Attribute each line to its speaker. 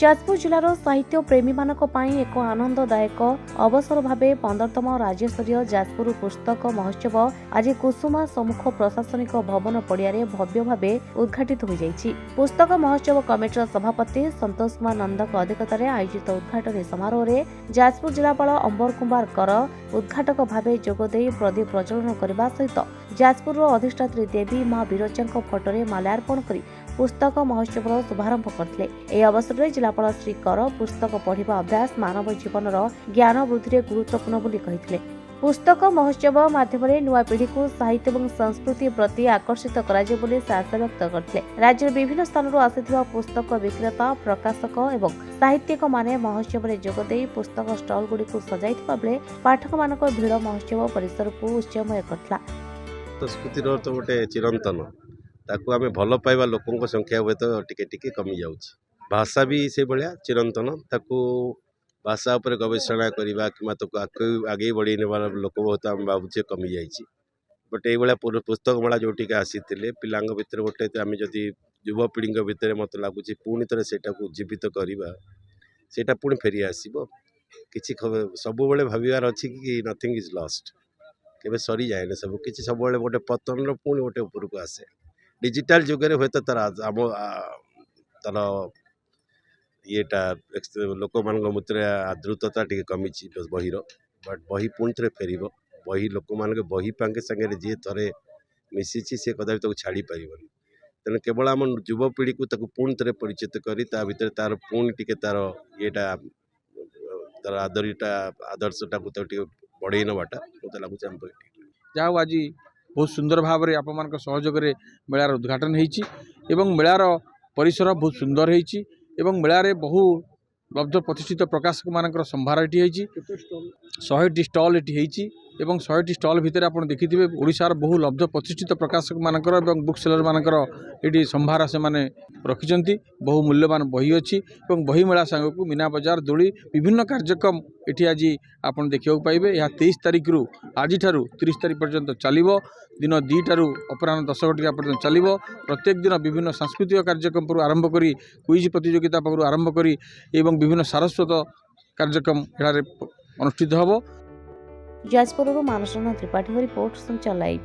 Speaker 1: ଯାଜପୁର ଜିଲ୍ଲାର ସାହିତ୍ୟ ପ୍ରେମୀମାନଙ୍କ ପାଇଁ ଏକ ଆନନ୍ଦଦାୟକ ଅବସର ଭାବେ 15ତମ ରାଜ୍ୟସ୍ତରୀୟ ଯାଜପୁର ପୁସ୍ତକ ମହୋତ୍ସବ ଆଜି କୁସୁମା ସମ୍ମୁଖ ପ୍ରଶାସନିକ ଭବନ ପଡ଼ିଆରେ ଭବ୍ୟ ଭାବେ ଉଦ୍ଘାଟିତ ହୋଇଯାଇଛି। ପୁସ୍ତକ ମହୋତ୍ସବ କମିଟିର ସଭାପତି ସନ୍ତୋଷ କୁମାର ନନ୍ଦଙ୍କ ଅଧ୍ୟକ୍ଷତାରେ ଆୟୋଜିତ ଉଦ୍ଘାଟନୀ ସମାରୋହରେ ଯାଜପୁର ଜିଲ୍ଲାପାଳ ଅମ୍ବର କୁମାର କର ଉଦ୍ଘାଟକ ଭାବେ ଯୋଗଦେଇ ପ୍ରଦୀପ ପ୍ରଜ୍ୱଳନ କରିବା ସହିତ ଯାଜପୁରର ଅଧିଷ୍ଠାତ୍ରୀ ଦେବୀ ମା ବିରଜାଙ୍କ ଫଟୋରେ ମାଲ୍ୟାର୍ପଣ କରି ପୁସ୍ତକ ମହୋତ୍ସବର ଶୁଭାରମ୍ଭ କରିଥିଲେ। ଏହି ଅବସରରେ ଜିଲ୍ଲାପାଳ ଶ୍ରୀ କର ପୁସ୍ତକ ପଢ଼ିବା ଅଭ୍ୟାସ ମାନବ ଜୀବନର ଜ୍ଞାନ ବୃଦ୍ଧିରେ ଗୁରୁତ୍ୱପୂର୍ଣ୍ଣ ବୋଲି କହିଥିଲେ। ପୁସ୍ତକ ମହୋତ୍ସବ ମାଧ୍ୟମରେ ନୂଆ ପିଢ଼ିକୁ ସାହିତ୍ୟ ଏବଂ ସଂସ୍କୃତି ପ୍ରତି ଆକର୍ଷିତ କରାଯିବ ବୋଲି ସେ ଆଶା ବ୍ୟକ୍ତ କରିଥିଲେ। ରାଜ୍ୟର ବିଭିନ୍ନ ସ୍ଥାନରୁ ଆସିଥିବା ପୁସ୍ତକ ବିକ୍ରେତା, ପ୍ରକାଶକ ଏବଂ ସାହିତ୍ୟିକମାନେ ମହୋତ୍ସବରେ ଯୋଗଦେଇ ପୁସ୍ତକ ଷ୍ଟଲଗୁଡ଼ିକୁ ସଜାଇଥିବା ବେଳେ ପାଠକମାନଙ୍କ ଭିଡ଼ ମହୋତ୍ସବ ପରିସରକୁ ଉତ୍ସବମୟ କରିଥିଲା।
Speaker 2: ସଂସ୍କୃତିର ତ ଗୋଟେ ଚିରନ୍ତନ, ତାକୁ ଆମେ ଭଲ ପାଇବା ଲୋକଙ୍କ ସଂଖ୍ୟା ହୁଏତ ଟିକେ ଟିକେ କମି ଯାଉଛି। ଭାଷା ବି ସେଇଭଳିଆ ଚିରନ୍ତନ, ତାକୁ ଭାଷା ଉପରେ ଗବେଷଣା କରିବା କିମ୍ବା ତାକୁ ଆଗେଇ ବଢ଼େଇ ନେବାର ଲୋକ ବହୁତ ଆମେ ଭାବୁଛେ କମି ଯାଇଛି। ବଟ୍ ଏଇଭଳିଆ ପୁସ୍ତକ ମେଳା ଯେଉଁଠିକି ଆସିଥିଲେ ପିଲାଙ୍କ ଭିତରେ ଗୋଟେ ଆମେ ଯଦି ଯୁବପିଢ଼ିଙ୍କ ଭିତରେ ମୋତେ ଲାଗୁଛି ପୁଣି ଥରେ ସେଇଟାକୁ ଉଜ୍ଜୀବିତ କରିବା, ସେଇଟା ପୁଣି ଫେରି ଆସିବ। କିଛି ସବୁବେଳେ ଭାବିବାର ଅଛି କି ନଥିଙ୍ଗ ଇଜ୍ ଲଷ୍ଟ, କେବେ ସରିଯାଏନି, ସବୁ କିଛି ସବୁବେଳେ ଗୋଟେ ପତନର ପୁଣି ଗୋଟେ ଉପରକୁ ଆସେ। डिजिटाल जुगे हुए तार येटा लोक मान मध्य आदृतता टी कमी बहीर, बट बही पुणी थे फेर बही लोक मान बही पांगे सागे जी थे मिसी सी कदापि छाड़ी पार। तेणु केवल आम युवपीढ़ी को पुणी थे परिचित कर भर तार पुणी टी तार येटा तार आदर्शटा को बढ़ई नवाटा मत लगुच
Speaker 3: जहाँ आज बहुत सुंदर भाव में आप सहयोग मेलार उद्घाटन होती मेलार परिसर बहुत सुंदर होती मेलार बहु लब्ध प्रतिष्ठित प्रकाशक मान संभार ये 100टी स्टल ये 100टी स्टल भितर आप देखिए ओडिशार बहु लब्ध प्रतिष्ठित प्रकाशक मानकर बुक सेलर मानकर ये संभार से माने रखिंट। बहु मूल्यवान बही अच्छी बही मेला सांग को मीना बजार दोली विभिन्न कार्यक्रम ये आज आप देखा पाइबे। यह 23 तारिख रु आज 30 तारिख पर्यंत चलो दिन 2टारू अपराह 10 घटिका पर्यंत चलो। प्रत्येक दिन विभिन्न सांस्कृतिक कार्यक्रम पर आरंभ करी क्विज प्रतियोगिता पर आरंभ करी एवं विभिन्न सारस्वत कार्यक्रम अनुष्ठित होब।
Speaker 1: ଯାଜପୁରରୁ ମାନସ त्रिपाठी रिपोर्ट संचार लाइव।